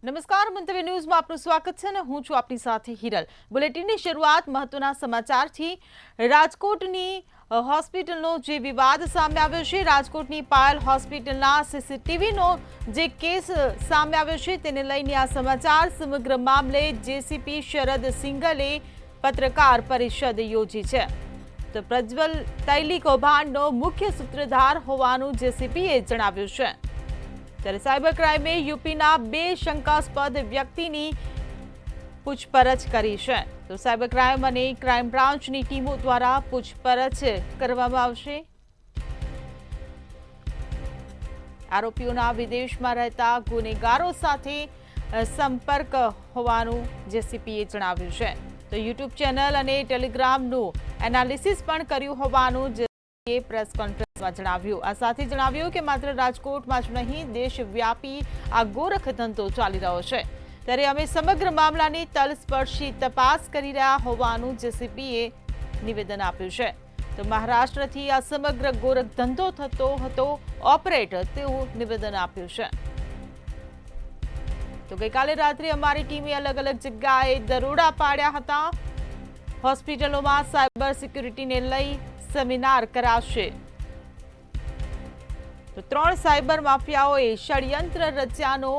નમસ્કાર, મંતવ્ય ન્યૂઝમાં આપનું સ્વાગત છે અને હું છું આપની સાથે હિરલ। બુલેટિનની શરૂઆત મહત્વના સમાચારથી। રાજકોટની હોસ્પિટલનો જે વિવાદ સામે આવ્યો છે, રાજકોટની પાયલ હોસ્પિટલના સીસીટીવીનો જે કેસ સામે આવ્યો છે તેને લઈને આ સમાચાર। સમગ્ર મામલે જેસીપી શરદ સિંઘલે પત્રકાર પરિષદ યોજી છે। તો પ્રજ્વલ તૈલી કૌભાંડનો મુખ્ય સૂત્રધાર હોવાનું જેસીપીએ જણાવ્યું છે। ત્યારે સાયબર ક્રાઇમે યુપીના 2 શંકાસ્પદ વ્યક્તિની પૂછપરછ કરી છે। તો સાયબર ક્રાઇમ અને ક્રાઇમ બ્રાન્ચની ટીમો દ્વારા પૂછપરછ કરવામાં આવશે। આરોપીઓના વિદેશમાં રહેતા ગુનેગારો સાથે સંપર્ક હોવાનું જેસીપીએ જણાવ્યું છે। તો યુટ્યુબ ચેનલ અને ટેલિગ્રામનું એનાલિસિસ પણ કર્યું હોવાનું પ્રેસ કોન્ફરન્સમાં જણાવ્યું। આ સાથે જણાવ્યું કે માત્ર રાજકોટમાં જ નહીં, દેશવ્યાપી આ ગોરખ ધંધો ચાલી રહ્યો છે। ત્યારે અમે સમગ્ર મામલાની તલસ્પર્શી તપાસ કરી રહ્યા હોવાનું જેસીપીએ નિવેદન આપ્યું છે। તો મહારાષ્ટ્રથી આ સમગ્ર ગોરખ ધંધો થતો હતો ઓપરેટ તેવું નિવેદન આપ્યું છે। તો ગઈકાલે રાત્રે અમારી ટીમે અલગ અલગ જગ્યાએ દરોડા પાડ્યા હતા। હોસ્પિટલોમાં સાયબર સિક્યુરિટીને લઈ સેમિનાર કરાશે। તો 3 સાયબર માફિયાઓએ ષડયંત્ર રચ્યાનો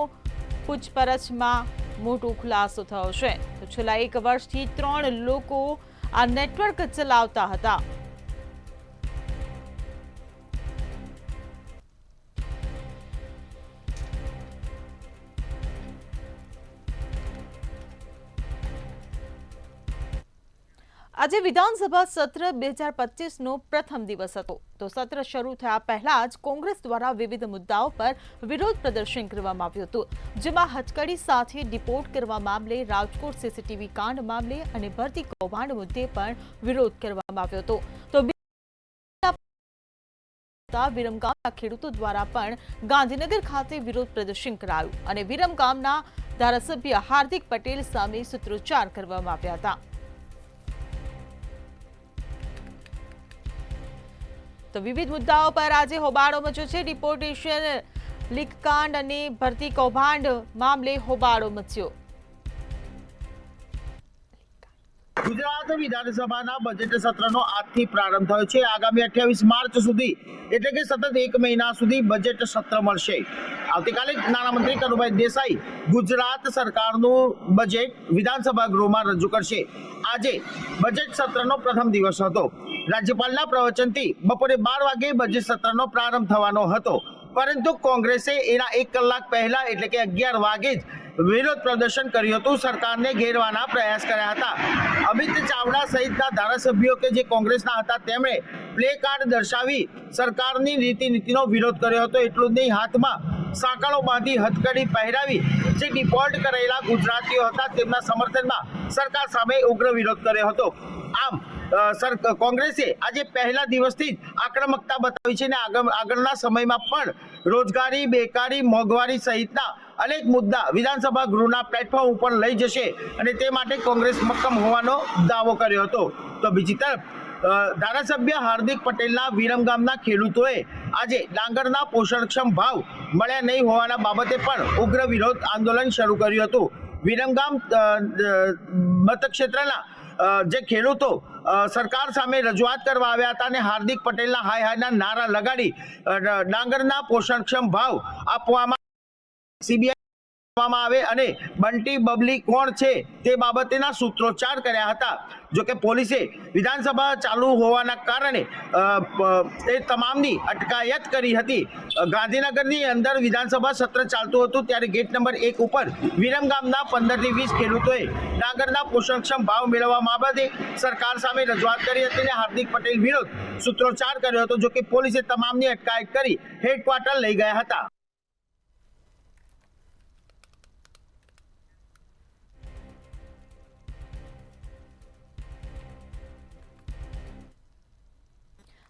પૂછપરછમાં મોટો ખુલાસો થયો છે। તો છેલ્લા 1 વર્ષથી 3 લોકો આ નેટવર્ક ચલાવતા હતા। આજે વિધાનસભા સત્ર 2025નો પ્રથમ દિવસ હતો। તો સત્ર શરૂ થયા પહેલા જ કોંગ્રેસ દ્વારા વિવિધ મુદ્દાઓ પર વિરોધ પ્રદર્શન કરવામાં આવ્યું હતું, જેમાં હથકડી સાથે ડિપોર્ટ કરવા મામલે, રાજકોટ સીસીટીવી કાંડ મામલે અને ભરતી કૌભાંડ મુદ્દે પણ વિરોધ કરવામાં આવ્યો હતો। તો વિરમગામના ખેડૂતો દ્વારા પણ ગાંધીનગર ખાતે વિરોધ પ્રદર્શન કરાયું અને વિરમગામના ધારાસભ્ય હાર્દિક પટેલ સામે સૂત્રોચ્ચાર કરવામાં આવ્યા હતા। તો વિવિધ મુદ્દાઓ પર આજે હોબાળો મચ્યો છે। ડિપોર્ટેશન, લીક કાંડ અને ભરતી કૌભાંડ મામલે હોબાળો મચ્યો। ગુજરાત વિધાનસભાના બજેટ સત્રનો આજથી પ્રારંભ થયો છે। આગામી 28 માર્ચ સુધી એટલે કે સતત 1 મહિના સુધી બજેટ સત્ર મળશે। આવતીકાલે નાણામંત્રી કનુભાઈ દેસાઈ ગુજરાત સરકારનું બજેટ વિધાનસભા ગૃહમાં રજૂ કરશે। આજે બજેટ સત્રનો પ્રથમ દિવસ હતો। રાજ્યપાલના પ્રવચનથી બપોરે 12 વાગે બજેટ સત્રનો પ્રારંભ થવાનો હતો, પરંતુ કોંગ્રેસે એના 1 કલાક પહેલા એટલે કે 11 વાગે જ વિરોધ પ્રદર્શન કર્યું હતું, સરકારને ઘેરવાના પ્રયાસ કર્યા હતા। અમિત ચાવડા સહિતના ધારાસભ્યો કે જે કોંગ્રેસના હતા તેમણે પ્લે કાર્ડ દર્શાવી સરકારની નીતિનો વિરોધ કર્યો હતો। એટલું જ નહીં, હાથમાં સાંકળો બાંધી હથકડી પહેરાવી જે ડિપોર્ટ કરેલા ગુજરાતીઓ હતા તેમના સમર્થનમાં સરકાર સામે ઉગ્ર વિરોધ કર્યો હતો। આમ કોંગ્રેસે આજે પહેલા દિવસથી જ આક્રમકતા બતાવી છે અને આગળના સમયમાં પણ રોજગારી, બેકારી, મોંઘવારી સહિતના અનેક મુદ્દા વિધાનસભા ગૃહના પ્લેટફોર્મ ઉપર લઈ જશે અને તે માટે કોંગ્રેસ મક્કમ હોવાનો દાવો કર્યો હતો। તો બીજી તરફ ધારાસભ્ય હાર્દિક પટેલના વિરમગામના ખેડૂતોએ આજે ડાંગરના પોષણક્ષમ ભાવ મળ્યા નહીં હોવાના બાબતે પણ ઉગ્ર વિરોધ આંદોલન શરૂ કર્યું હતું। વિરમગામ મતક્ષેત્રના જે ખેડૂતો સરકાર સામે રજૂઆત કરવા આવ્યા હતા અને હાર્દિક પટેલના હાય હાયના નારા લગાડી ડાંગરના પોષણક્ષમ ભાવ આપવામાં, સીબીઆઈ આવે અને બંટી બબલી કોણ છે તે બાબતેના સૂત્રોચ્ચાર કર્યા હતા। જોકે પોલીસે વિધાનસભા ચાલુ હોવાના કારણે એ તમામની અટકાયત કરી હતી। ગાંધીનગરની અંદર વિધાનસભા સત્ર ચાલતું હતું ત્યારે ગેટ નંબર 1 ઉપર વિરમગામના 15 થી 20 ખેડૂતોએ ડાંગરના પોષણક્ષમ ભાવ મેળવવા બાબતે સરકાર સામે રજૂઆત કરી હતી અને હાર્દિક પટેલ વિરુદ્ધ સૂત્રોચ્ચાર કર્યો હતો। જોકે પોલીસે તમામની અટકાયત કરી હેડક્વાર્ટર લઈ ગયા હતા।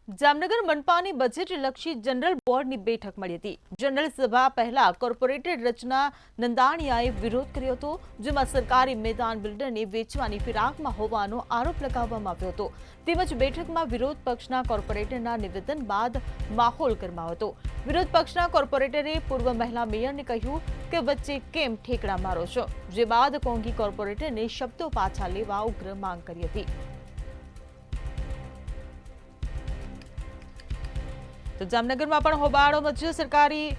જામનગર મનપાની બજેટલક્ષી જનરલ બોર્ડની બેઠક મળી હતી। જનરલ સભા પહેલા કોર્પોરેટર રચના નંદાણીયાએ વિરોધ કર્યો હતો, જેમાં સરકારી મેદાન બિલ્ડરને વેચવાની ફિરાકમાં હોવાનો આરોપ લગાવવામાં આવ્યો હતો। તેમજ બેઠકમાં વિરોધ પક્ષના કોર્પોરેટરના નિવેદન બાદ માહોલ ગરમાયો હતો। વિરોધ પક્ષના કોર્પોરેટરે પૂર્વ મહિલા મેયરને કહ્યું કે વચ્ચે કેમ ઠેકડા મારો છો, જે બાદ કોંગી કોર્પોરેટરને શબ્દો પાછા લેવા ઉગ્ર માંગ કરી હતી। તો જામનગરમાં પણ હોબાળો મચ્યો। સરકારી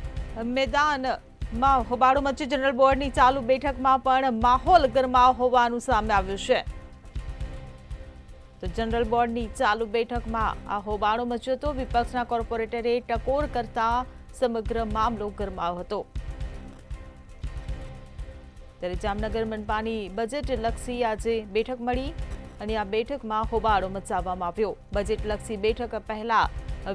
મેદાનમાં હોબાળો મચ્યો। જનરલ બોર્ડની ચાલુ બેઠકમાં પણ માહોલ ગરમાવો હોવાનું સામે આવ્યું છે। તો જનરલ બોર્ડની ચાલુ બેઠકમાં આ હોબાળો મચ્યો હતો। વિપક્ષના કોર્પોરેટરે ટકોર કરતા સમગ્ર મામલો ગરમાયો હતો। ત્યારે જામનગર મનપાની બજેટલક્ષી આજે બેઠક મળી અને આ બેઠકમાં હોબાળો મચાવવામાં આવ્યો। બજેટલક્ષી બેઠક પહેલા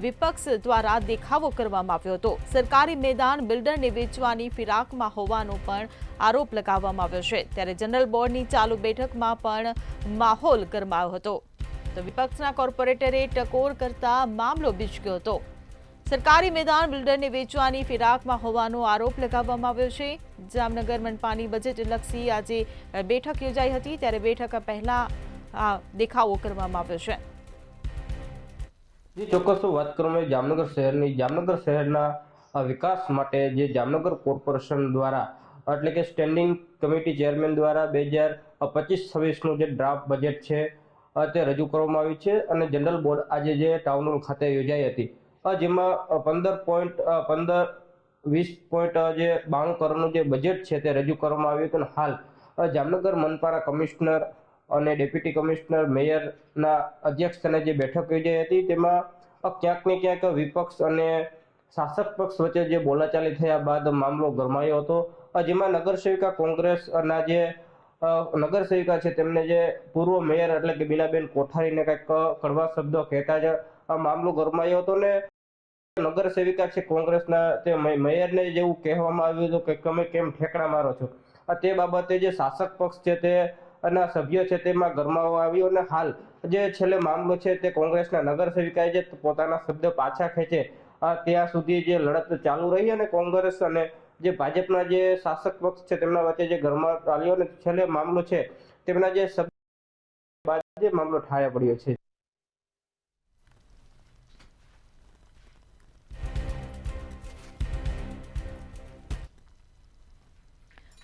વિપક્ષ દ્વારા દેખાવો કરવામાં આવ્યો હતો। સરકારી મેદાન બિલ્ડરને વેચવાની ફિરાકમાં હોવાનો પણ આરોપ લગાવવામાં આવ્યો છે। ત્યારે જનરલ બોર્ડની ચાલુ બેઠકમાં પણ માહોલ ગરમાયો હતો। તો વિપક્ષના કોર્પોરેટરે ટકોર કરતા મામલો બીચક્યો હતો। સરકારી મેદાન બિલ્ડરને વેચવાની ફિરાકમાં હોવાનો આરોપ લગાવવામાં આવ્યો છે। જામનગર મનપાની બજેટલક્ષી આજે બેઠક યોજાઈ હતી, ત્યારે બેઠક પહેલા આ દેખાવો કરવામાં આવ્યો છે। જે ચોક્કસ વાત કરવામાં જામનગર શહેરના વિકાસ માટે જે જામનગર કોર્પોરેશન દ્વારા એટલે કે સ્ટેન્ડિંગ કમિટી ચેરમેન દ્વારા 2025-26નું જે ડ્રાફ્ટ બજેટ છે તે રજૂ કરવામાં આવ્યું છે અને જનરલ બોર્ડ આજે જે ટાઉન હોલ ખાતે યોજાઈ હતી, જેમાં 20.92 કરોડનું જે બજેટ છે તે રજૂ કરવામાં આવ્યું હતું। હાલ જામનગર મનપાના કમિશનર અને ડેપ્યુટી કમિશનર મેયરના અધ્યક્ષસ્થાને જે બેઠક યોજાઈ હતી, તેમાં ક્યાંક ને ક્યાંક વિપક્ષ અને શાસક પક્ષ વચ્ચે જે બોલાચાલી થયા બાદ મામલો ગરમાયો હતો, જેમાં નગરસેવિકા કોંગ્રેસના જે નગરસેવિકા છે તેમને જે પૂર્વ મેયર એટલે કે બીનાબેન કોઠારીને કંઈક કડવા શબ્દો કહેતા જ આ મામલો ગરમાયો હતો ને નગરસેવિકા છે કોંગ્રેસના તે મેયરને જેવું કહેવામાં આવ્યું હતું કે તમે કેમ ઠેકડા મારો છો, તે બાબતે જે શાસક પક્ષ છે તે ના સભ્યો છે તેમાં ગરમાવો આવ્યો અને હાલ જે છેલ્લે મામલો છે તે કોંગ્રેસના નગરસેવિકાએ જે પોતાના શબ્દ પાછા ખેંચે ત્યાં સુધી જે લડત ચાલુ રહી અને કોંગ્રેસ અને જે ભાજપના જે શાસક પક્ષ છે તેમના વચ્ચે જે ગરમાવો ચાલ્યો અને છેલ્લે મામલો છે તેમના જે શબ્દ બાદ જે મામલો ઠારે પડ્યો છે।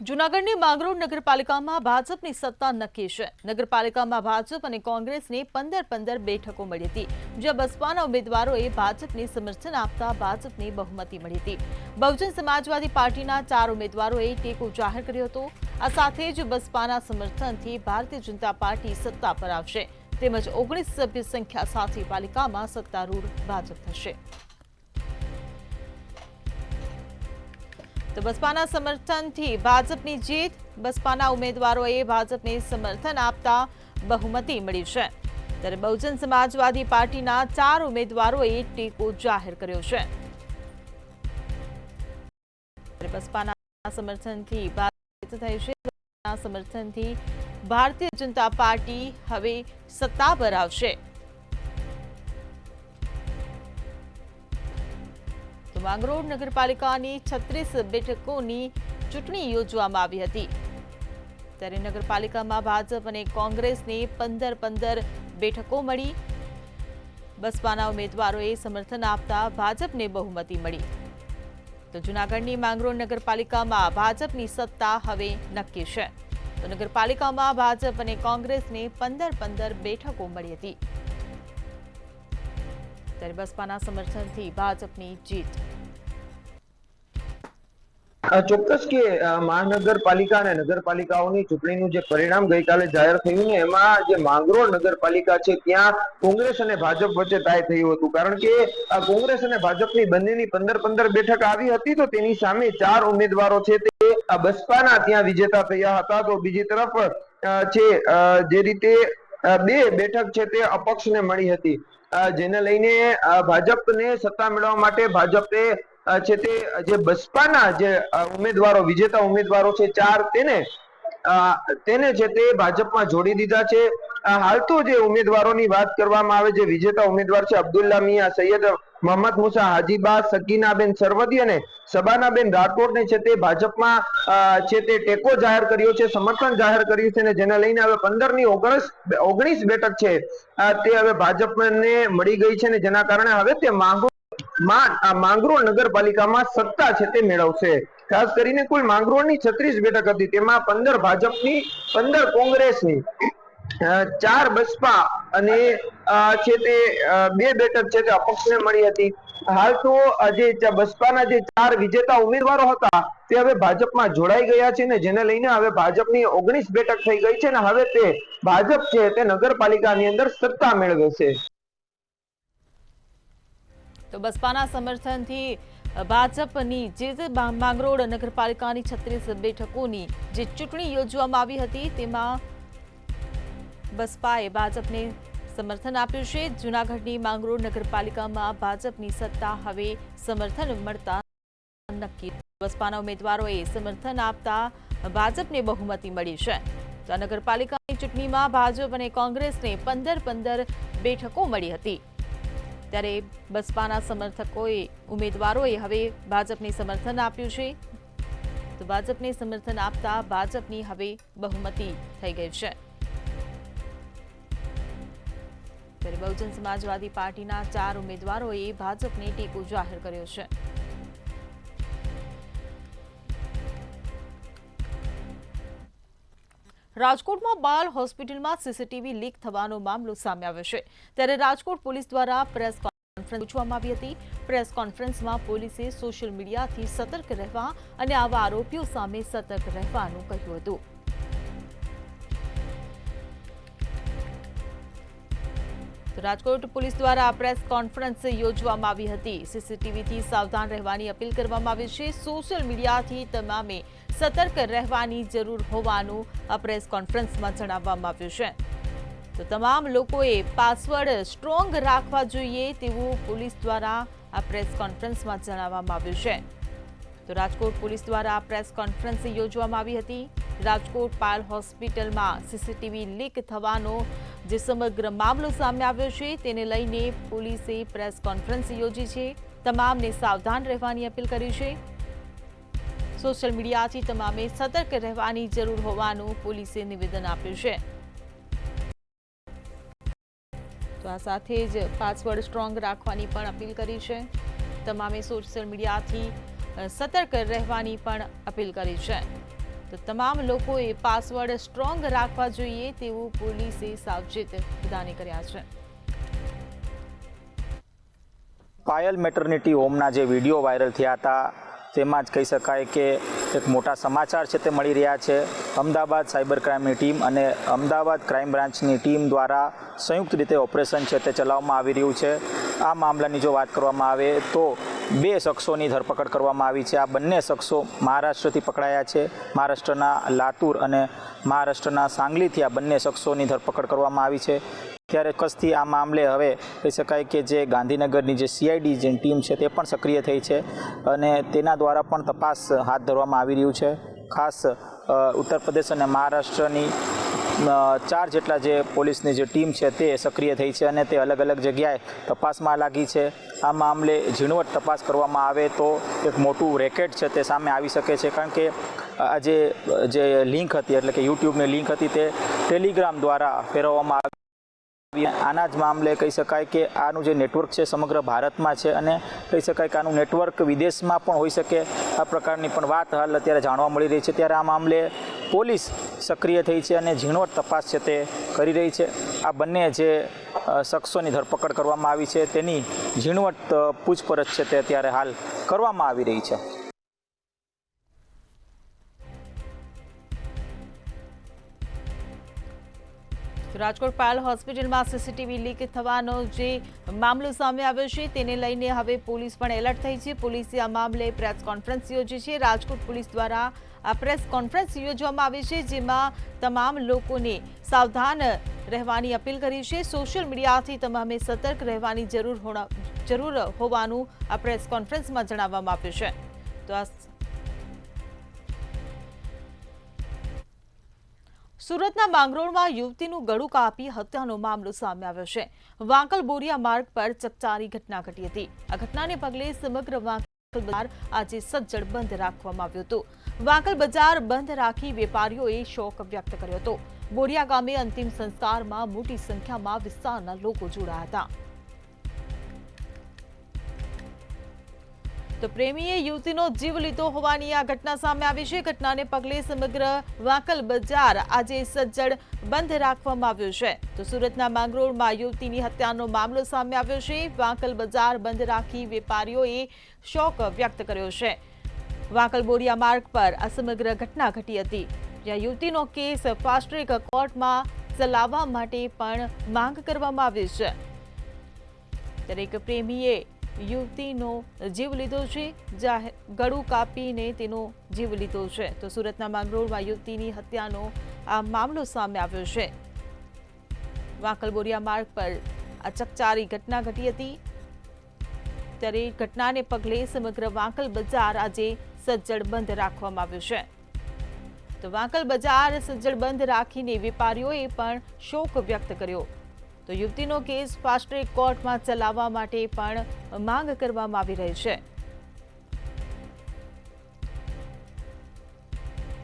જૂનાગઢની માંગરોળ નગરપાલિકામાં ભાજપની સત્તા નક્કી છે। નગરપાલિકામાં ભાજપ અને કોંગ્રેસને 15 બેઠકો મળી હતી, જ્યાં બસપાના ઉમેદવારોએ ભાજપને સમર્થન આપતા ભાજપને બહુમતી મળી હતી। બહુજન સમાજવાદી પાર્ટીના 4 ઉમેદવારોએ ટેકો જાહેર કર્યો હતો। આ સાથે જ બસપાના સમર્થનથી ભારતીય જનતા પાર્ટી સત્તા પર આવશે, તેમજ 19 સભ્ય સંખ્યા સાથે પાલિકામાં સત્તારૂઢ ભાજપ થશે। તો બસપાના સમર્થનથી ભાજપની જીત। બસપાના ઉમેદવારોએ ભાજપને સમર્થન આપતા બહુમતી મળી છે, ત્યારે બહુજન સમાજવાદી પાર્ટીના 4 ઉમેદવારોએ ટેકો જાહેર કર્યો છે। બસપાના સમર્થનથી ભાજપ થઈ છે। સમર્થનથી ભારતીય જનતા પાર્ટી હવે સત્તા પર આવશે। માંગરોળ નગરપાલિકાની 36 બેઠકોની ચૂંટણી યોજવામાં આવી હતી, ત્યારે નગરપાલિકામાં ભાજપ અને કોંગ્રેસને 15 બેઠકો મળી। બસપાના ઉમેદવારોએ સમર્થન આપતા ભાજપને બહુમતી મળી। તો જૂનાગઢની માંગરોળ નગરપાલિકામાં ભાજપની સત્તા હવે નક્કી છે। તો નગરપાલિકામાં ભાજપ અને કોંગ્રેસને 15 બેઠકો મળી હતી, ત્યારે બસપાના સમર્થનથી ભાજપની જીત। ચોક્કસ કે મહાનગરપાલિકા અને નગરપાલિકાઓની ચૂંટણીનું જે પરિણામ ગઈકાલે જાહેર થયું ને એમાં જે માંગરોળ નગરપાલિકા છે ત્યાં કોંગ્રેસ અને ભાજપ વચ્ચે તાય થયું હતું, કારણ કે કોંગ્રેસ અને ભાજપની બંનેની 15 બેઠક આવી હતી, તો તેની સામે 4 ઉમેદવારો છે તે બસપાના ત્યાં વિજેતા થયા હતા। તો બીજી તરફ છે જે રીતે 2 બેઠક છે તે અપક્ષને મળી હતી, જેને લઈને ભાજપને સત્તા મેળવવા માટે ભાજપે છે તે જે બસપાના જે ઉમેદવારો વિજેતા ઉમેદવારો છે 4 તેને તેને છે તે ભાજપમાં જોડી દીધા છે. હાલ તો જે ઉમેદવારોની વાત કરવામાં આવે, જે વિજેતા ઉમેદવાર છે અબ્દુલ્લા મિયા, સૈયદ મોહમ્મદ મુસા, હાજીબા, સકીનાબેન સરવદી અને સબાનાબેન રાઠોડને છે તે ભાજપમાં છે તે ટેકો જાહેર કર્યો છે, સમર્થન જાહેર કર્યું છે, અને જેને લઈને હવે 19 બેઠક છે તે હવે ભાજપને મળી ગઈ છે, ને જેના કારણે હવે તે માંગરોળ નગરપાલિકામાં સત્તા છે તે મેળવશે. ખાસ કરીને કુલ માંગરોળની 36 બેઠક હતી, તેમાં 15 ભાજપની, 15 કોંગ્રેસની, 4 બસપા અને છે તે 2 બેઠક છે તે અપક્ષને મળી હતી. હાલ તો જે બસપાના જે 4 વિજેતા ઉમેદવારો હતા તે હવે ભાજપમાં જોડાઈ ગયા છે, ને જેને લઈને હવે ભાજપની 19 બેઠક થઈ ગઈ છે, ને હવે તે ભાજપ છે તે નગરપાલિકાની અંદર સત્તા મેળવે છે. તો બસપાના સમર્થનથી ભાજપની જે માંગરોળ નગરપાલિકાની 36 બેઠકોની જે ચૂંટણી યોજવામાં આવી હતી તેમાં બસપાએ ભાજપને સમર્થન આપ્યું છે. જૂનાગઢની માંગરોળ નગરપાલિકામાં ભાજપની સત્તા હવે સમર્થન મળતા નક્કી. બસપાના ઉમેદવારોએ સમર્થન આપતા ભાજપને બહુમતી મળી છે. તો આ નગરપાલિકાની ચૂંટણીમાં ભાજપ અને કોંગ્રેસને 15 બેઠકો મળી હતી. ત્યારે બસપાના સમર્થકોએ, ઉમેદવારોએ હવે ભાજપને સમર્થન આપ્યું છે. તો ભાજપને સમર્થન આપતા ભાજપની હવે બહુમતી થઈ ગઈ છે. ત્યારે બહુજન સમાજવાદી પાર્ટીના 4 ઉમેદવારોએ ભાજપને ટેકો જાહેર કર્યો છે. રાજકોટમાં બાલ હોસ્પિટલમાં સીસીટીવી લીક થવાનો મામલો સામે આવ્યો છે. ત્યારે રાજકોટ પોલીસ દ્વારા પ્રેસ કોન્ફરન્સ યોજવામાં આવી હતી. પ્રેસ કોન્ફરન્સમાં પોલીસે સોશિયલ મીડિયાથી સતર્ક રહેવા અને આવા આરોપીઓ સામે સતર્ક રહેવાનું કહ્યું હતું. રાજકોટ પોલીસ દ્વારા પ્રેસ કોન્ફરન્સ યોજવામાં આવી હતી. સીસીટીવીથી સાવધાન રહેવાની અપીલ કરવામાં આવી છે. સોશિયલ મીડિયાથી તમામે સતર્ક રહેવાની જરૂર હોવાનું આ પ્રેસ કોન્ફરન્સમાં જણાવવામાં આવ્યું છે. તો તમામ લોકોએ પાસવર્ડ સ્ટ્રોંગ રાખવા જોઈએ તેવું પોલીસ દ્વારા આ પ્રેસ કોન્ફરન્સમાં જણાવવામાં આવ્યું છે. તો રાજકોટ પોલીસ દ્વારા પ્રેસ કોન્ફરન્સ યોજવામાં આવી હતી. રાજકોટ પાયલ હોસ્પિટલમાં સીસીટીવી લીક થવાનો જે સમગ્ર મામલો સામે આવ્યો છે તેને લઈને પોલીસે પ્રેસ કોન્ફરન્સ યોજી છે. તમામને સાવધાન રહેવાની અપીલ કરી છે. સોશિયલ મીડિયાથી તમામે સતર્ક રહેવાની જરૂર હોવાનું પોલીસે નિવેદન આપ્યું છે. તો આ સાથે જ પાસવર્ડ સ્ટ્રોંગ રાખવાની પણ અપીલ કરી છે. તમામે સોશિયલ મીડિયાથી સતર્ક રહેવાની પણ અપીલ કરી છે. તો તમામ લોકોએ પાસવર્ડ સ્ટ્રોંગ રાખવા જોઈએ તેવું પોલીસે સાવચેત વિધાને કર્યા છે. પાયલ મેટર્નિટી હોમના જે વિડીયો વાયરલ થયા હતા તેમાં જ કહી શકાય કે એક મોટા સમાચાર છે તે મળી રહ્યા છે. અમદાવાદ સાયબર ક્રાઇમની ટીમ અને અમદાવાદ ક્રાઇમ બ્રાન્ચની ટીમ દ્વારા સંયુક્ત રીતે ઓપરેશન છે તે ચલાવવામાં આવી રહ્યું છે. આ મામલાની જો વાત કરવામાં આવે તો 2 શખ્સોની ધરપકડ કરવામાં આવી છે. આ બંને શખ્સો મહારાષ્ટ્રથી પકડાયા છે. મહારાષ્ટ્રના લાતુર અને મહારાષ્ટ્રના સાંગલીથી આ બંને શખ્સોની ધરપકડ કરવામાં આવી છે. ત્યારે ચોક્કસથી આ મામલે હવે કહી શકાય કે જે ગાંધીનગરની જે સીઆઈડી જે ટીમ છે તે પણ સક્રિય થઈ છે અને તેના દ્વારા પણ તપાસ હાથ ધરવામાં આવી રહ્યું છે. ખાસ ઉત્તર પ્રદેશ અને મહારાષ્ટ્રની 4 જેટલા જે પોલીસની જે ટીમ છે તે સક્રિય થઈ છે અને તે અલગ અલગ જગ્યાએ તપાસમાં લાગી છે. આ મામલે ઝીણવટ તપાસ કરવામાં આવે તો એક મોટું રેકેટ છે તે સામે આવી શકે છે. કારણ કે આ જે લિંક હતી એટલે કે યુટ્યુબની લિંક હતી તે ટેલિગ્રામ દ્વારા ફેરવવામાં આવી. આના જ મામલે કહી શકાય કે આનું જે નેટવર્ક છે સમગ્ર ભારતમાં છે અને કહી શકાય કે આનું નેટવર્ક વિદેશમાં પણ હોઈ શકે. આ પ્રકારની પણ વાત હાલ અત્યારે જાણવા મળી રહી છે. ત્યારે આ મામલે પોલીસ સક્રિય થઈ છે અને ઝીણવટ તપાસ છે તે કરી રહી છે. આ બંને જે શખ્સોની ધરપકડ કરવામાં આવી છે તેની ઝીણવટ પૂછપરછ છે તે અત્યારે હાલ કરવામાં આવી રહી છે. રાજકોટ પાયલ હોસ્પિટલમાં સીસીટીવી લીક થવાનો જે મામલો સામે આવ્યો છે તેને લઈને હવે પોલીસ પણ એલર્ટ થઈ છે. પોલીસે આ મામલે પ્રેસ કોન્ફરન્સ યોજી છે. રાજકોટ પોલીસ દ્વારા આ પ્રેસ કોન્ફરન્સ યોજવામાં આવી છે જેમાં તમામ લોકોને સાવધાન રહેવાની અપીલ કરી છે. સોશિયલ મીડિયાથી તમામે સતર્ક રહેવાની જરૂર હોવાનું આ પ્રેસ કોન્ફરન્સમાં જણાવવામાં આવ્યું છે. તો આ સુરતના માંગરોળમાં યુવતીનું ગળું કાપી હત્યાનો મામલો સામે આવ્યો છે. વાંકલ બોરિયા માર્ગ પર ચકચારી ઘટના ઘટી હતી. આ ઘટનાને પગલે સમગ્ર વાંકલ બજાર આજે સજ્જડ બંધ રાખવામાં આવ્યું હતું. વાંકલ બજાર બંધ રાખી વેપારીઓએ શોક વ્યક્ત કર્યો હતો. બોરિયા ગામે અંતિમ સંસ્કારમાં મોટી સંખ્યામાં વિસ્તારના લોકો જોડાયા હતા. તો પ્રેમીએ યુવતીનો જીવ લીધો હોવાની આ ઘટના સામે આવી છે. ઘટનાને પગલે સમગ્ર વાંકલ બજાર આજે સજ્જડ બંધ રાખવામાં આવ્યું છે. તો સુરતના માંગરોળમાં યુવતીની હત્યાનો મામલો સામે આવ્યો છે. વાંકલ બજાર બંધ રાખી વેપારીઓએ શોક વ્યક્ત કર્યો છે. વાંકલ બોરિયા માર્ગ પર આ સમગ્ર ઘટના ઘટી હતી, જ્યાં યુવતીનો કેસ ફાસ્ટ ટ્રેક કોર્ટમાં ચલાવવા માટે પણ માંગ કરવામાં આવી છે. દરેક પ્રેમીએ યુવતીનો જીવ લીધો છે, ગળું કાપીને તેનો જીવ લીધો છે. તો સુરતના માંગરોળમાં યુવતીની હત્યાનો આ મામલો સામે આવ્યો છે. વાંકલ બોરિયા માર્ગ પર આ ચકચારી ઘટના ઘટી હતી, ત્યારે ઘટનાને પગલે સમગ્ર વાંકલ બજાર આજે સજ્જડ બંધ રાખવામાં આવ્યું છે. તો વાંકલ બજાર સજ્જડ બંધ રાખીને વેપારીઓએ પણ શોક વ્યક્ત કર્યો. તો યુવતીનો કેસ ફાસ્ટ ટ્રેક કોર્ટમાં ચલાવવા માટે પણ માંગ કરવામાં આવી રહી છે.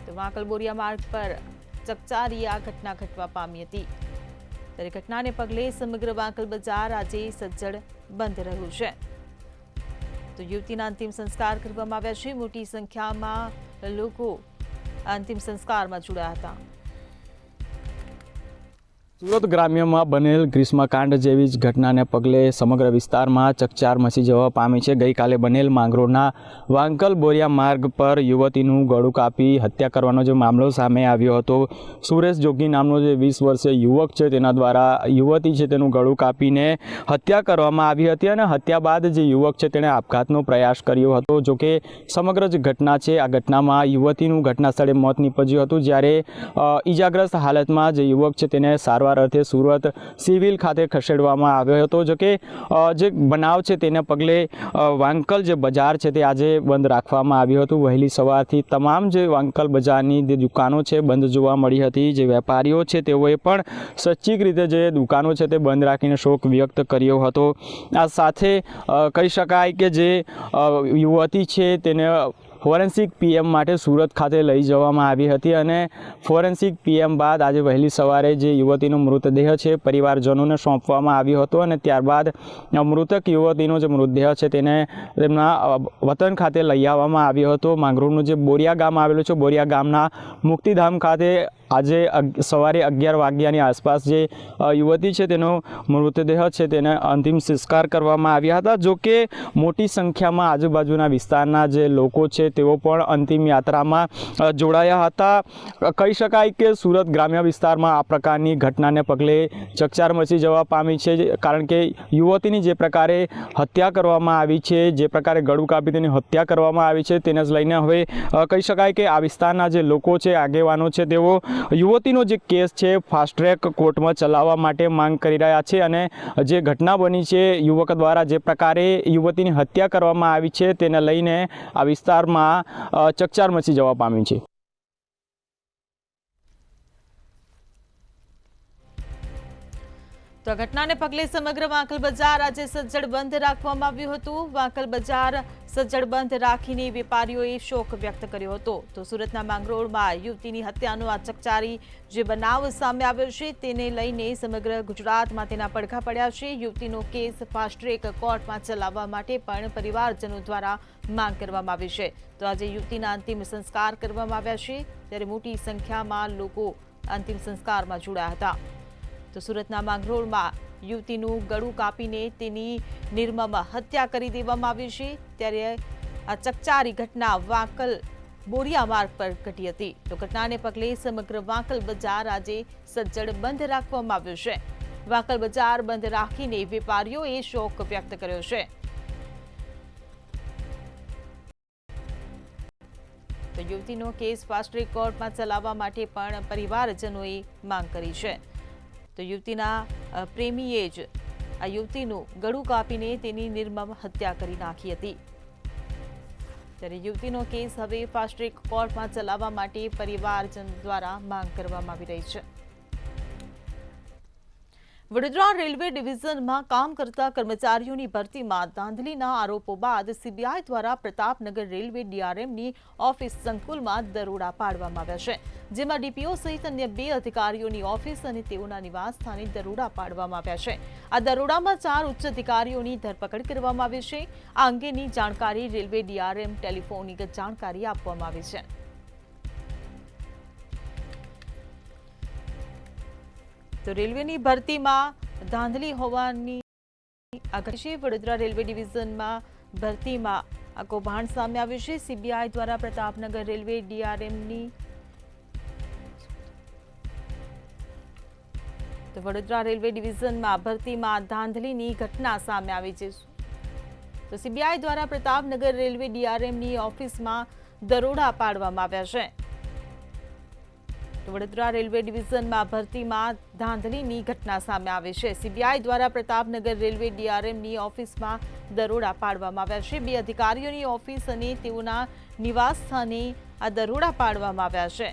તો વાંકલ બોરિયા માર્ગ પર ચકચારી આ ઘટના ઘટવા પામી હતી, ત્યારે ઘટનાને પગલે સમગ્ર વાંકલ બજાર આજે સજ્જડ બંધ રહ્યું છે. તો યુવતીના અંતિમ સંસ્કાર કરવામાં આવ્યા છે. મોટી સંખ્યામાં લોકો અંતિમ સંસ્કારમાં જોડાયા હતા. સુરત ગ્રામ્યમાં બનેલ ગ્રીષ્મકાંડ જેવી જ ઘટનાને પગલે સમગ્ર વિસ્તારમાં ચકચાર મચી જવા પામી છે. ગઈકાલે બનેલ માંગરોળના વાંકલ બોરિયા માર્ગ પર યુવતીનું ગળું કાપી હત્યા કરવાનો જે મામલો સામે આવ્યો હતો. સુરેશ જોગી નામનો જે 20 વર્ષીય યુવક છે, તેના દ્વારા યુવતી છે તેનું ગળું કાપીને હત્યા કરવામાં આવી હતી, અને હત્યા બાદ જે યુવક છે તેણે આપઘાતનો પ્રયાસ કર્યો હતો. જોકે સમગ્ર જે ઘટના છે, આ ઘટનામાં યુવતીનું ઘટના સ્થળે મોત નીપજ્યું હતું, જ્યારે ઈજાગ્રસ્ત હાલતમાં જે યુવક છે તેને સારવાર અર્થે સુરત સિવિલ ખાતે ખસેડવામાં આવ્યો હતો. જોકે જે બનાવ છે તેને પગલે વાંકલ જે બજાર છે તે આજે બંધ રાખવામાં આવ્યું હતું. વહેલી સવારથી તમામ જે વાંકલ બજારની જે દુકાનો છે બંધ જોવા મળી હતી. જે વેપારીઓ છે તેઓએ પણ સચ્ચિક રીતે જે દુકાનો છે તે બંધ રાખીને શોક વ્યક્ત કર્યો હતો. આ સાથે કહી શકાય કે જે યુવતી છે તેને ફોરેન્સિક પીએમ માટે સુરત ખાતે લઈ જવામાં આવી હતી, અને ફોરેન્સિક પીએમ બાદ આજે વહેલી સવારે જે યુવતીનો મૃતદેહ છે પરિવારજનોને સોંપવામાં આવ્યો હતો, અને ત્યારબાદ મૃતક યુવતીનો જે મૃતદેહ છે તેને તેમના વતન ખાતે લઈ આવવામાં આવ્યો હતો. માંગરોળનું જે બોરિયા ગામ આવેલું છે, બોરિયા ગામના મુક્તિધામ ખાતે આજે સવારે 11 વાગ્યાની આસપાસ જે યુવતી છે તેનો મૃતદેહ છે તેને અંતિમ સંસ્કાર કરવામાં આવ્યા હતા. જો કે મોટી સંખ્યામાં આજુબાજુના વિસ્તારના જે લોકો છે તેઓ પણ અંતિમ યાત્રામાં જોડાયા હતા. કહી શકાય કે સુરત ગ્રામ્ય વિસ્તારમાં આ પ્રકારની ઘટનાને પગલે ચકચાર મચી જવા પામી છે, કારણ કે યુવતીની જે પ્રકારે હત્યા કરવામાં આવી છે, જે પ્રકારે ગળું કાપી તેની હત્યા કરવામાં આવી છે, તેને જ લઈને હવે કહી શકાય કે આ વિસ્તારના જે લોકો છે, આગેવાનો છે, તેઓ યુવતીનો જે કેસ છે ફાસ્ટ ટ્રેક કોર્ટમાં ચલાવવા માટે માંગ કરી રહ્યા છે. અને જે ઘટના બની છે, યુવક દ્વારા જે પ્રકારે યુવતીની હત્યા કરવામાં આવી છે તેને લઈને આ વિસ્તારમાં ચકચાર મચી જવા પામી છે. તો ઘટનાને પગલે સમગ્ર વાંકલ બજાર આજે સજ્જડ બંધ રાખવામાં આવ્યું હતું. વાંકલ બજાર સજ્જડ બંધ રાખીને વેપારીઓએ શોક વ્યક્ત કર્યો હતો. તો સુરતના માંગરોળમાં યુવતીની હત્યાનો આ ચકચારી જે બનાવ સામે આવ્યો છે તેને લઈને સમગ્ર ગુજરાતમાં તેના પડઘા પડ્યા છે. યુવતીનો કેસ ફાસ્ટ ટ્રેક કોર્ટમાં ચલાવવા માટે પણ પરિવારજનો દ્વારા માંગ કરવામાં આવી છે. તો આજે યુવતીના અંતિમ સંસ્કાર કરવામાં આવ્યા છે, ત્યારે મોટી સંખ્યામાં લોકો અંતિમ સંસ્કારમાં જોડાયા હતા. તો સુરતના માંગરોળમાં યુવતીનું ગળું કાપીને તેની નિર્મમ હત્યા કરી દેવામાં આવી છે, ત્યારે આ ચકચારી ઘટના વાંકલ બોરિયા માર્ગ પર ઘટી હતી. તો ઘટનાને પગલે સમગ્ર વાંકલ બજાર આજે સજ્જડ બંધ રાખવામાં આવ્યું છે. વાંકલ બજાર બંધ રાખીને વેપારીઓએ શોક વ્યક્ત કર્યો છે. તો યુવતીનો કેસ ફાસ્ટ ટ્રેક કોર્ટમાં ચલાવવા માટે પણ પરિવારજનોએ માંગ કરી છે. તો યુવતીના પ્રેમીએ જ આ યુવતીનું ગળું કાપીને તેની નિર્મમ હત્યા કરી નાખી હતી. ત્યારે યુવતીનો કેસ હવે ફાસ્ટ ટ્રેક કોર્ટમાં ચલાવવા માટે પરિવારજન દ્વારા માંગ કરવામાં આવી રહી છે. વડોદરા રેલવે ડિવિઝનમાં કામ કરતા કર્મચારીઓની ભરતીમાં ધાંધલીના આરોપો બાદ સીબીઆઈ દ્વારા પ્રતાપનગર રેલવે ડીઆરએમની ઓફિસ સંકુલમાં દરોડા પાડવામાં આવ્યા છે, જેમાં ડીપીઓ સહિત અન્ય 2 અધિકારીઓની ઓફિસ અને તેઓના નિવાસ સ્થાને દરોડા પાડવામાં આવ્યા છે. આ દરોડામાં 4 ઉચ્ચ અધિકારીઓની ધરપકડ કરવામાં આવી છે. આ અંગેની જાણકારી રેલવે ડીઆરએમ ટેલિફોનિક જાણકારી આપવામાં આવી છે. તો રેલવેની ભરતીમાં ધાંધલી હોવાની આગાહી છે. વડોદરા રેલવે ડિવિઝનમાં ભરતીમાં આ કૌભાંડ સામે આવ્યું છે. સીબીઆઈ દ્વારા પ્રતાપનગર રેલવે ડીઆરએમની તો વડોદરા રેલવે ડિવિઝનમાં ભરતીમાં ધાંધલીની ઘટના સામે આવી છે. તો સીબીઆઈ દ્વારા પ્રતાપનગર રેલવે ડીઆરએમની ઓફિસમાં દરોડા પાડવામાં આવ્યા છે. વડોદરા રેલવે ડિવિઝનમાં ભરતીમાં ધાંધલીની ઘટના સામે આવી છે. સીબીઆઈ દ્વારા પ્રતાપનગર રેલવે ડીઆરએમની ઓફિસમાં દરોડા પાડવામાં આવ્યા છે. 2 અધિકારીઓની ઓફિસ અને તેઓના નિવાસ સ્થાને આ દરોડા પાડવામાં આવ્યા છે.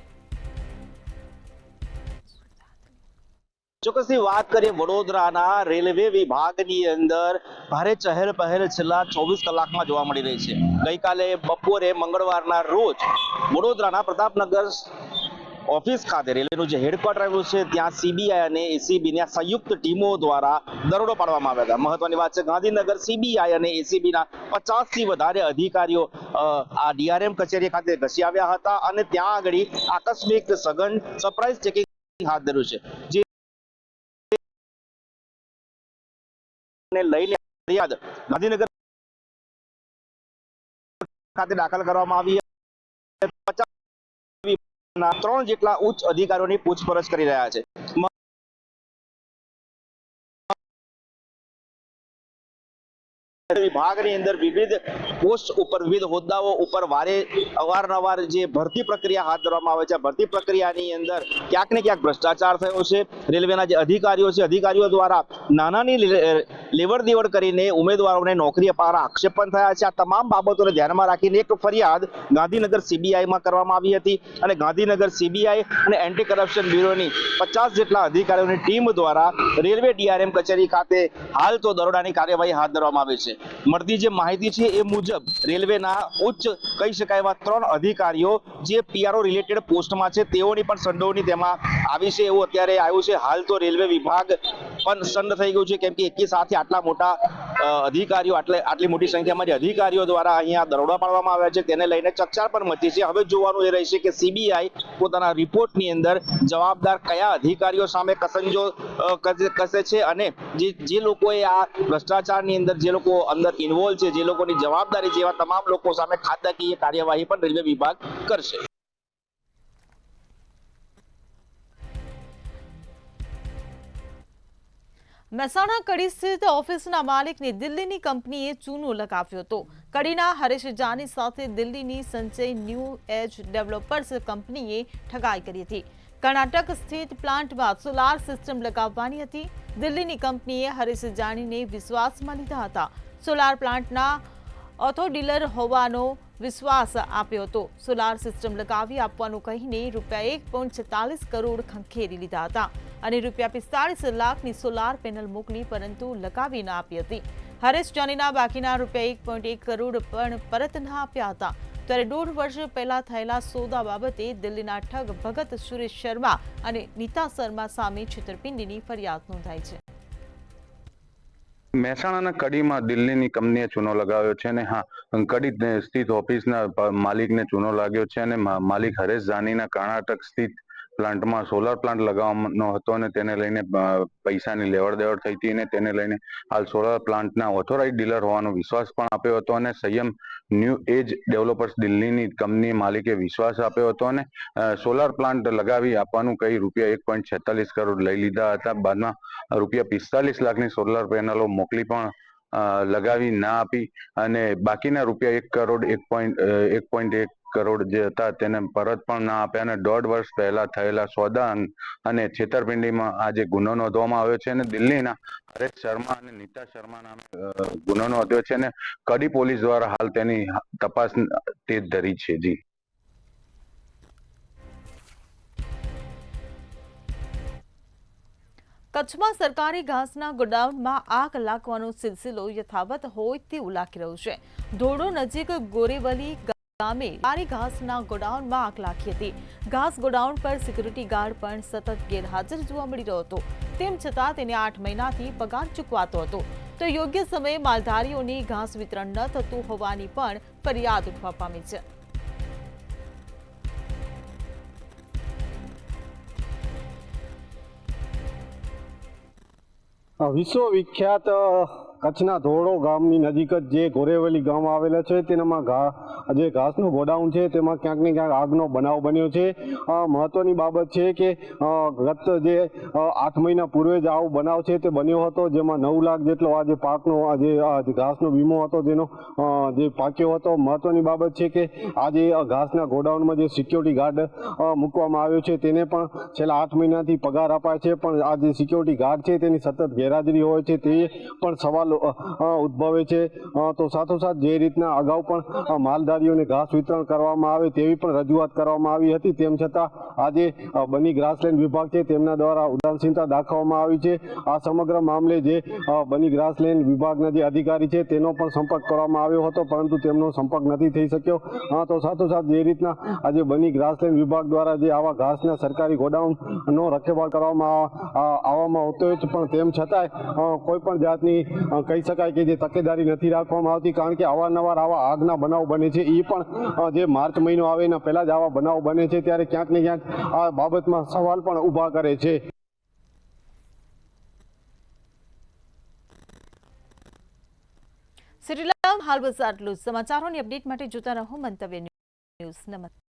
ચોક્કસથી વાત કરીએ વડોદરાના રેલવે વિભાગની અંદર ભારે ચહેલ પહેલ છેલ્લા 24 કલાકમાં જોવા મળી રહી છે. ગઈકાલે બપોરે મંગળવારના રોજ વડોદરાના પ્રતાપનગર ઓફિસ ખાતે રેલવેનું જે હેડક્વાર્ટર આવેલું છે ત્યાં સીબીઆઈ અને એસીબીની સંયુક્ત ટીમો દ્વારા દરોડો પાડવામાં આવ્યા હતા. મહત્વની વાત છે, ગાંધીનગર સીબીઆઈ અને એસીબીના 50થી વધારે અધિકારીઓ આ ડીઆરએમ કચેરી ખાતે ઘસી આવ્યા હતા અને ત્યાં આગળ આકસ્મિક સઘન સરપ્રાઇઝ ચેકિંગ હાથ ધર્યું છે, જે લઈને ફરિયાદ ગાંધીનગર ખાતે દાખલ કરવામાં આવી. 3 જેટલા ઉચ્ચ અધિકારીઓની પૂછપરછ કરી રહ્યા છે. વિભાગની અંદર વિવિધ પોસ્ટ ઉપર વિવિધ હોદ્દાઓ ઉપર અવારનવાર જે ભરતી પ્રક્રિયા હાથ ધરવામાં આવે છે, ભરતી પ્રક્રિયાની અંદર ક્યાંક ને ક્યાંક ભ્રષ્ટાચાર થયો છે. રેલવેના જે અધિકારીઓ છે, અધિકારીઓ દ્વારા નાનાની લેવડ દેવડ કરીને ઉમેદવારોને નોકરી અપાવવાના આક્ષેપ પણ થયા છે. આ તમામ બાબતોને ધ્યાનમાં રાખીને એક ફરિયાદ ગાંધીનગર સીબીઆઈમાં કરવામાં આવી હતી અને ગાંધીનગર સીબીઆઈ અને એન્ટી કરપ્શન બ્યુરોની 50 જેટલા અધિકારીઓની ટીમ દ્વારા રેલવે ડીઆરએમ કચેરી ખાતે હાલ તો દરોડાની કાર્યવાહી હાથ ધરવામાં આવી છે. મળતી જે માહિતી છે એ મુજબ રેલવેના ઉચ્ચ કહી શકાય એવા 3 અધિકારીઓ જે પીઆરઓ રિલેટેડ પોસ્ટમાં છે તેઓની પણ સંડોવણી તેમાં આવી છે એવું અત્યારે આવ્યું છે. હાલ તો રેલવે વિભાગ પણ સન્ન થઈ ગયું છે, કેમ કે એકી સાથે આટલા મોટા અધિકારીઓ આટલી મોટી સંખ્યામાં જે અધિકારીઓ દ્વારા અહીંયા દરોડા પાડવામાં આવ્યા છે તેને લઈને ચકચાર પણ મચી છે. હવે જોવાનું એ રહેશે કે સીબીઆઈ પોતાના રિપોર્ટની અંદર જવાબદાર કયા અધિકારીઓ સામે કસંજો કસે છે અને જે લોકોએ આ ભ્રષ્ટાચારની અંદર જે લોકો અંદર ઇન્વોલ્વ છે, જે લોકોની જવાબદારી છે, એવા તમામ લોકો સામે ખાતાકીય કાર્યવાહી પણ રેલવે વિભાગ કરશે. મહેસાણા કડી સ્થિત ઓફિસના માલિકને દિલ્હીની કંપનીએ ચૂનો લગાવ્યો હતો. કડીના હરેશ જાની સાથે દિલ્હીની સંચય ન્યૂ એજ ડેવલપર્સ કંપનીએ ઠગાઈ કરી હતી. કર્ણાટક સ્થિત પ્લાન્ટમાં સોલાર સિસ્ટમ લગાવવાની હતી. દિલ્હીની કંપનીએ હરેશ જાનીને વિશ્વાસમાં લીધા હતા. સોલાર પ્લાન્ટના ઓથો ડીલર હોવાનો વિશ્વાસ આપ્યો હતો. સોલાર સિસ્ટમ લગાવી આપવાનું કહીને ₹1.46 કરોડ ખંખેરી લીધા હતા અને ₹45 લાખની સોલાર પેનલ મોકલી, પરંતુ લગાવી ન આપી હતી. હરેશ જાનીના બાકીના ₹1.1 કરોડ પણ પરત ન આપ્યા હતા. ત્યારે 1.5 વર્ષ પહેલા થયેલા સોદા બાબતે દિલ્હીના ઠગ ભગત સુરેશ શર્મા અને નીતા શર્મા સામે છેતરપિંડીની ફરિયાદ નોંધાઈ છે. મહેસાણાના કડીમાં દિલ્હીની કંપનીએ ચૂનો લગાવ્યો છે અને કડી સ્થિત ઓફિસના માલિકને ચૂનો લાગ્યો છે અને માલિક હરેશ જાનીના કર્ણાટક સ્થિત પ્લાન્ટમાં સોલાર પ્લાન્ટ લગાવવાનો હતો અને તેને લઈને પૈસાની લેવડ દેવડ થઈ હતી અને તેને લઈને હાલ સોલાર પ્લાન્ટના ઓથોરાઇઝ ડીલર હોવાનો વિશ્વાસ પણ આપ્યો હતો અને સંયમ ન્યૂ એજ ડેવલપર્સ દિલ્હીની કંપની માલિકે વિશ્વાસ આપ્યો હતો અને સોલાર પ્લાન્ટ લગાવી આપવાનું કહી ₹1.46 કરોડ લઈ લીધા હતા. બાદમાં ₹45 લાખની સોલાર પેનલો મોકલી પણ લગાવી ના આપી અને બાકીના ₹1 કરોડ 1.1 કરોડ જે હતા તેને પરત પણ ના આપ્યા અને 1.5 વર્ષ પહેલા થયેલા સોદા અને છેતરપિંડીમાં આ જે ગુનો નોંધવામાં આવ્યો છે અને દિલ્હીના હરેશ શર્મા અને નીતા શર્મા નામે ગુનો નોંધ્યો છે અને કડી પોલીસ દ્વારા હાલ તેની તપાસ તેજ ધરી છે. જી. કચ્છમાં સરકારી ઘાસના ગોડાઉનમાં આગ લાગવાનો સિલસિલો યથાવત હોય તેવું લાગી રહ્યું છે. ધોરડો નજીક ગોરેવલી ગામે સરકારી ઘાસના ગોડાઉનમાં આગ લાગી હતી. ઘાસ ગોડાઉન પર સિક્યુરિટી ગાર્ડ પણ સતત ગેરહાજર જોવા મળી રહ્યો હતો. તેમ છતાં તેને 8 મહિનાથી પગાર ચૂકવાતો હતો. તો યોગ્ય સમયે માલધારીઓની ઘાસ વિતરણ ન થતું હોવાની પણ ફરિયાદ ઉઠવા પામી છે. વિશ્વવિખ્યાત કચ્છના ધોરડો ગામની નજીક જ જે ગોરેવલી ગામ આવેલા છે તેનામાં જે ઘાસનું ગોડાઉન છે તેમાં ક્યાંક ને ક્યાંક આગનો બનાવ બન્યો છે. મહત્વની બાબત છે કે ગત જે 8 મહિના પૂર્વે જ આવો બનાવ છે તે બન્યો હતો, જેમાં 9 લાખ જેટલો આ જે પાકનો જે ઘાસનો વીમો હતો તેનો જે પાક્યો હતો. મહત્વની બાબત છે કે આ જે ઘાસના ગોડાઉનમાં જે સિક્યોરિટી ગાર્ડ મૂકવામાં આવ્યો છે તેને પણ છેલ્લા 8 મહિનાથી પગાર અપાય છે, પણ આ જે સિક્યોરિટી ગાર્ડ છે તેની સતત ગેરહાજરી હોય છે તે પણ સવાલ ઉદ્ભવે છે. તો સાથોસાથ જે રીતના અગાઉ પણ માલધારીઓને ઘાસ વિતરણ કરવામાં આવે તેવી પણ રજૂઆત કરવામાં આવી હતી, તેમ છતાં આજે બની ગ્રાસલેન્ડ વિભાગ છે તેમના દ્વારા ઉદાસીનતા દાખવવામાં આવી છે. આ સમગ્ર મામલે જે બની ગ્રાસલેન્ડ વિભાગના જે અધિકારી છે તેનો પણ સંપર્ક કરવામાં આવ્યો હતો, પરંતુ તેમનો સંપર્ક નથી થઈ શક્યો. તો સાથોસાથ જે રીતના આજે બની ગ્રાસલેન્ડ વિભાગ દ્વારા જે આવા ઘાસના સરકારી ગોડાઉનનો રખેવાળ કરવામાં આવવામાં આવતો હોય પણ તેમ છતાંય કોઈ પણ જાતની કહી શકાય કે જે તકેદારી નથી રાખવામાં આવતી, કારણ કે અવારનવાર આવા આગના બનાવ બને છે. એ પણ જે માર્ચ મહિનો આવે એના પહેલા જ આવા બનાવ બને છે, ત્યારે ક્યાંક ને ક્યાંક આ બાબતમાં સવાલ પણ ઊભા કરે છે. સિટીલામ હાલ બસ આટલું જ. સમાચારોની અપડેટ માટે જોતા રહો મંતવ્ય ન્યૂઝ. નમસ્કાર.